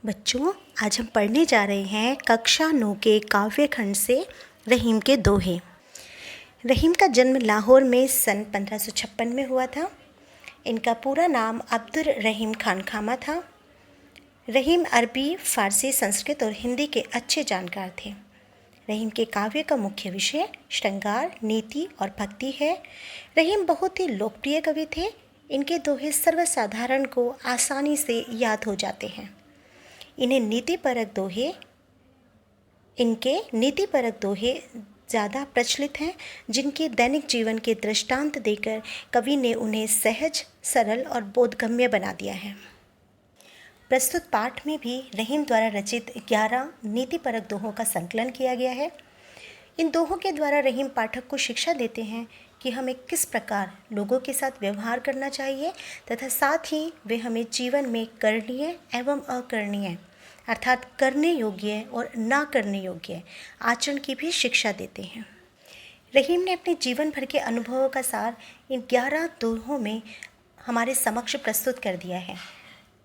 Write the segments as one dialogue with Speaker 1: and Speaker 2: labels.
Speaker 1: बच्चों, आज हम पढ़ने जा रहे हैं कक्षा 9 के काव्य खंड से रहीम के दोहे। रहीम का जन्म लाहौर में सन 1556 में हुआ था। इनका पूरा नाम अब्दुल रहीम खान खामा था। रहीम अरबी, फ़ारसी, संस्कृत और हिंदी के अच्छे जानकार थे। रहीम के काव्य का मुख्य विषय श्रृंगार, नीति और भक्ति है। रहीम बहुत ही लोकप्रिय कवि थे। इनके दोहे सर्वसाधारण को आसानी से याद हो जाते हैं। इनके नीतिपरक दोहे ज़्यादा प्रचलित हैं, जिनके दैनिक जीवन के दृष्टांत देकर कवि ने उन्हें सहज, सरल और बोधगम्य बना दिया है। प्रस्तुत पाठ में भी रहीम द्वारा रचित 11 नीतिपरक दोहों का संकलन किया गया है। इन दोहों के द्वारा रहीम पाठक को शिक्षा देते हैं कि हमें किस प्रकार लोगों के साथ व्यवहार करना चाहिए तथा साथ ही वे हमें जीवन में करणीय एवं अकरणीय अर्थात करने योग्य और ना करने योग्य आचरण की भी शिक्षा देते हैं। रहीम ने अपने जीवन भर के अनुभवों का सार इन 11 दोहों में हमारे समक्ष प्रस्तुत कर दिया है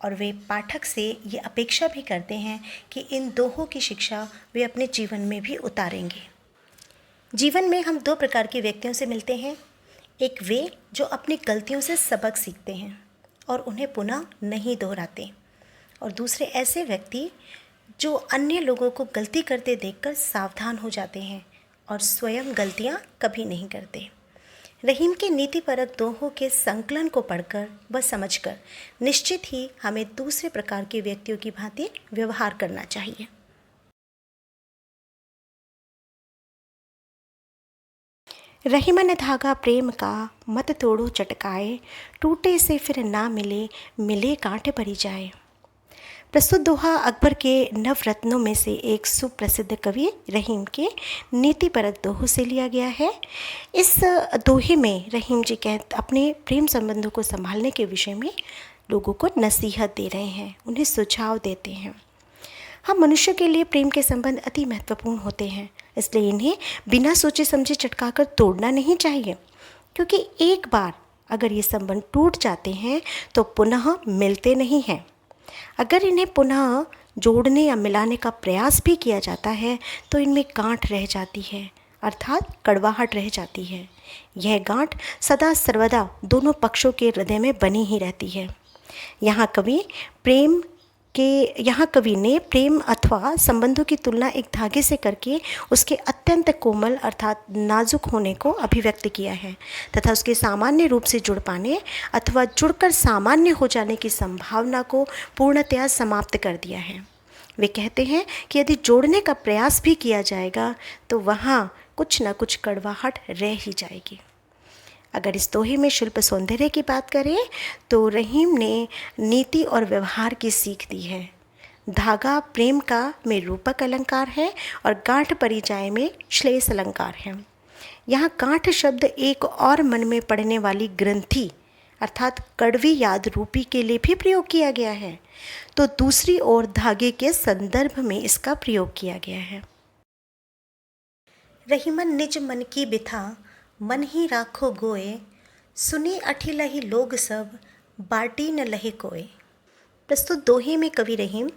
Speaker 1: और वे पाठक से ये अपेक्षा भी करते हैं कि इन दोहों की शिक्षा वे अपने जीवन में भी उतारेंगे। जीवन में हम 2 प्रकार के व्यक्तियों से मिलते हैं। एक वे जो अपनी गलतियों से सबक सीखते हैं और उन्हें पुनः नहीं दोहराते, और दूसरे ऐसे व्यक्ति जो अन्य लोगों को गलती करते देखकर सावधान हो जाते हैं और स्वयं गलतियां कभी नहीं करते। रहीम के नीतिपरक दोहों के संकलन को पढ़कर व समझकर निश्चित ही हमें दूसरे प्रकार के व्यक्तियों की भांति व्यवहार करना चाहिए। रहीमन धागा प्रेम का मत तोड़ो चटकाए, टूटे से फिर ना मिले, मिले कांटे पड़ी जाए। प्रस्तुत दोहा अकबर के नवरत्नों में से एक सुप्रसिद्ध कवि रहीम के नीतिपरक दोहों से लिया गया है। इस दोहे में रहीम जी अपने प्रेम संबंधों को संभालने के विषय में लोगों को नसीहत दे रहे हैं, उन्हें सुझाव देते हैं। हम मनुष्य के लिए प्रेम के संबंध अति महत्वपूर्ण होते हैं, इसलिए इन्हें बिना सोचे समझे चटकाकर तोड़ना नहीं चाहिए, क्योंकि एक बार अगर ये संबंध टूट जाते हैं तो पुनः मिलते नहीं हैं। अगर इन्हें पुनः जोड़ने या मिलाने का प्रयास भी किया जाता है तो इनमें गांठ रह जाती है, अर्थात कड़वाहट रह जाती है। यह गांठ सदा सर्वदा दोनों पक्षों के हृदय में बनी ही रहती है। यहाँ कवि ने प्रेम अथवा संबंधों की तुलना एक धागे से करके उसके अत्यंत कोमल अर्थात नाजुक होने को अभिव्यक्त किया है तथा उसके सामान्य रूप से जुड़ पाने अथवा जुड़कर सामान्य हो जाने की संभावना को पूर्णतया समाप्त कर दिया है। वे कहते हैं कि यदि जोड़ने का प्रयास भी किया जाएगा तो वहाँ कुछ न कुछ कड़वाहट रह ही जाएगी। अगर इस दोहे में शिल्प सौंदर्य की बात करें तो रहीम ने नीति और व्यवहार की सीख दी है। धागा प्रेम का में रूपक अलंकार है और गांठ परिचय में श्लेष अलंकार है। यहाँ गांठ शब्द एक और मन में पड़ने वाली ग्रंथि अर्थात कड़वी याद रूपी के लिए भी प्रयोग किया गया है, तो दूसरी ओर धागे के संदर्भ में इसका प्रयोग किया गया है। रहीमन निज मन की बिथा मन ही राखो गोए, सुनी अठी लही लोग सब, बाटी न लहे कोए। प्रस्तुत दोहे में कवि रहीम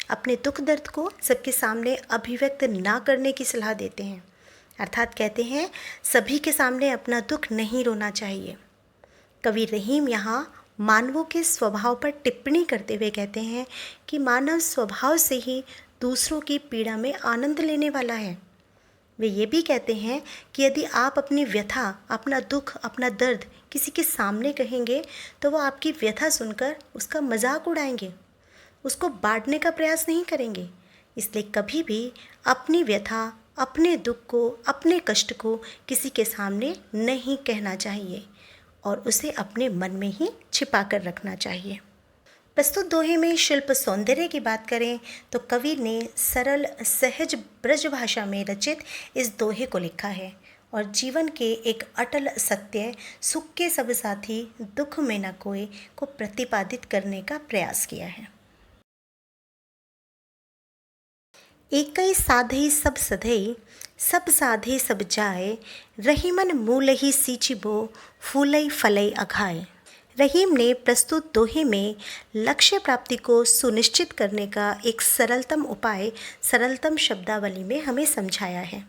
Speaker 1: अपने दुख दर्द को सबके सामने अभिव्यक्त ना करने की सलाह देते हैं, अर्थात कहते हैं सभी के सामने अपना दुख नहीं रोना चाहिए। कवि रहीम यहाँ मानवों के स्वभाव पर टिप्पणी करते हुए कहते हैं कि मानव स्वभाव से ही दूसरों की पीड़ा में आनंद लेने वाला है। वे ये भी कहते हैं कि यदि आप अपनी व्यथा, अपना दुख, अपना दर्द किसी के सामने कहेंगे तो वो आपकी व्यथा सुनकर उसका मजाक उड़ाएंगे, उसको बांटने का प्रयास नहीं करेंगे। इसलिए कभी भी अपनी व्यथा, अपने दुख को, अपने कष्ट को किसी के सामने नहीं कहना चाहिए और उसे अपने मन में ही छिपा कर रखना चाहिए। प्रस्तुत दोहे में शिल्प सौंदर्य की बात करें तो कवि ने सरल सहज ब्रज भाषा में रचित इस दोहे को लिखा है और जीवन के एक अटल सत्य सुख के सब साथी दुख में न कोई को प्रतिपादित करने का प्रयास किया है। एकई साधई सब सधई, सब साधे सब जाए, रहीमन मूल ही सींची बो, फूलई फलई अघाए। रहीम ने प्रस्तुत दोहे में लक्ष्य प्राप्ति को सुनिश्चित करने का एक सरलतम उपाय सरलतम शब्दावली में हमें समझाया है।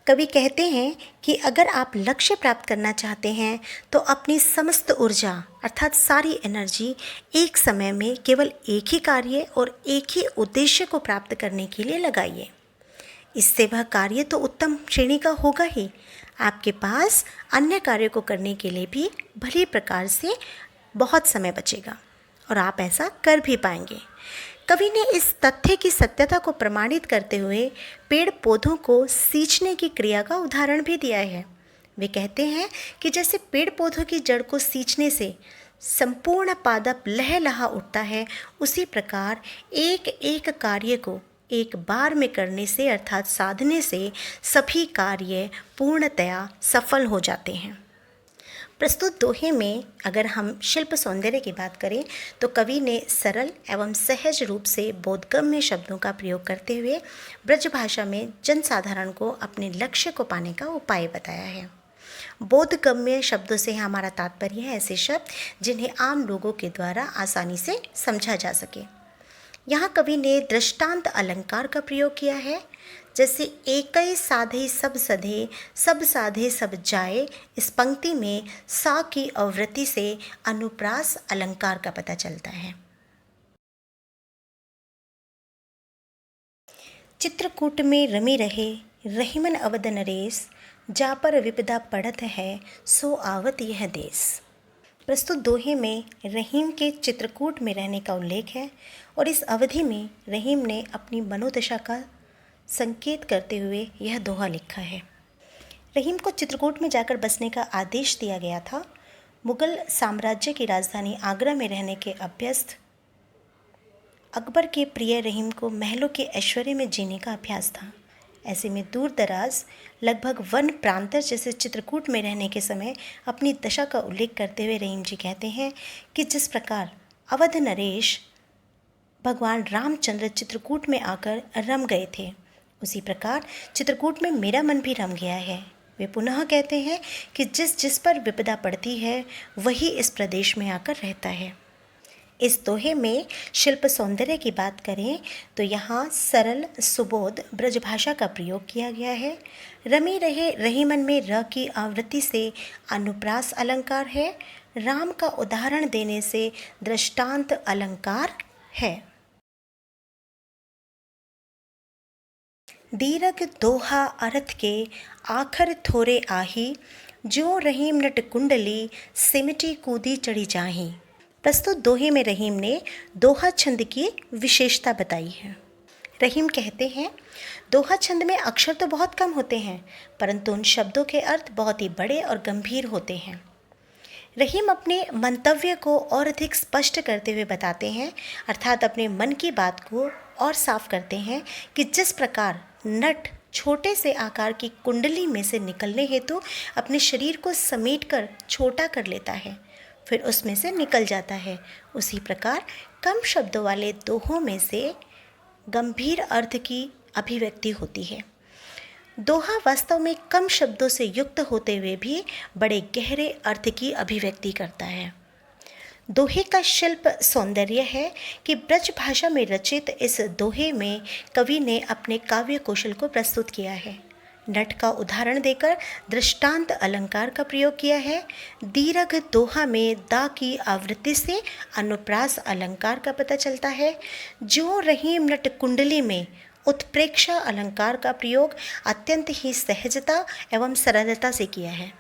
Speaker 1: कवि कहते हैं कि अगर आप लक्ष्य प्राप्त करना चाहते हैं तो अपनी समस्त ऊर्जा अर्थात सारी एनर्जी एक समय में केवल एक ही कार्य और एक ही उद्देश्य को प्राप्त करने के लिए लगाइए। इससे वह कार्य तो उत्तम श्रेणी का होगा ही, आपके पास अन्य कार्य को करने के लिए भी भली प्रकार से बहुत समय बचेगा और आप ऐसा कर भी पाएंगे। कवि ने इस तथ्य की सत्यता को प्रमाणित करते हुए पेड़ पौधों को सींचने की क्रिया का उदाहरण भी दिया है। वे कहते हैं कि जैसे पेड़ पौधों की जड़ को सींचने से संपूर्ण पादप लहलहा उठता है, उसी प्रकार एक एक कार्य को एक बार में करने से अर्थात साधने से सभी कार्य पूर्णतया सफल हो जाते हैं। प्रस्तुत दोहे में अगर हम शिल्प सौंदर्य की बात करें तो कवि ने सरल एवं सहज रूप से बोधगम्य शब्दों का प्रयोग करते हुए ब्रज भाषा में जनसाधारण को अपने लक्ष्य को पाने का उपाय बताया है। बोधगम्य शब्दों से हमारा तात्पर्य है ऐसे शब्द जिन्हें आम लोगों के द्वारा आसानी से समझा जा सके। यहाँ कवि ने दृष्टांत अलंकार का प्रयोग किया है, जैसे एकई साधे सब सधे सब साधे सब जाए। इस पंक्ति में सा की आवृत्ति से अनुप्रास अलंकार का पता चलता है। चित्रकूट में रमी रहे रहीमन अवध नरेश, जा पर विपदा पड़त है सो आवत यह देश। प्रस्तुत दोहे में रहीम के चित्रकूट में रहने का उल्लेख है और इस अवधि में रहीम ने अपनी मनोदशा का संकेत करते हुए यह दोहा लिखा है। रहीम को चित्रकूट में जाकर बसने का आदेश दिया गया था। मुगल साम्राज्य की राजधानी आगरा में रहने के अभ्यस्त अकबर के प्रिय रहीम को महलों के ऐश्वर्य में जीने का अभ्यास था। ऐसे में दूर दराज लगभग वन प्रांतर जैसे चित्रकूट में रहने के समय अपनी दशा का उल्लेख करते हुए रहीम जी कहते हैं कि जिस प्रकार अवध नरेश भगवान रामचंद्र चित्रकूट में आकर रम गए थे, उसी प्रकार चित्रकूट में मेरा मन भी रम गया है। वे पुनः कहते हैं कि जिस जिस पर विपदा पड़ती है वही इस प्रदेश में आकर रहता है। इस दोहे में शिल्प सौंदर्य की बात करें तो यहाँ सरल सुबोध ब्रजभाषा का प्रयोग किया गया है। रमी रहे रहीमन में र की आवृत्ति से अनुप्रास अलंकार है। राम का उदाहरण देने से दृष्टांत अलंकार है। दीरघ दोहा अर्थ के आखर थोरे आही, जो रहीम नट कुंडली सिमटी कूदी चढ़ी जाही। प्रस्तुत दोहे में रहीम ने दोहा छंद की विशेषता बताई है। रहीम कहते हैं, दोहा छंद में अक्षर तो बहुत कम होते हैं, परंतु उन शब्दों के अर्थ बहुत ही बड़े और गंभीर होते हैं। रहीम अपने मंतव्य को और अधिक स्पष्ट करते हुए बताते हैं, अर्थात अपने मन की बात को और साफ करते हैं कि जिस प्रकार नट छोटे से आकार की कुंडली में से निकलने हेतु अपने शरीर को समेटकर छोटा कर लेता है, फिर उसमें से निकल जाता है, उसी प्रकार कम शब्दों वाले दोहों में से गंभीर अर्थ की अभिव्यक्ति होती है। दोहा वास्तव में कम शब्दों से युक्त होते हुए भी बड़े गहरे अर्थ की अभिव्यक्ति करता है। दोहे का शिल्प सौंदर्य है कि ब्रज भाषा में रचित इस दोहे में कवि ने अपने काव्य कौशल को प्रस्तुत किया है। नट का उदाहरण देकर दृष्टांत अलंकार का प्रयोग किया है। दीर्घ दोहा में दा की आवृत्ति से अनुप्रास अलंकार का पता चलता है। जो रहीम नट कुंडली में उत्प्रेक्षा अलंकार का प्रयोग अत्यंत ही सहजता एवं सरलता से किया है।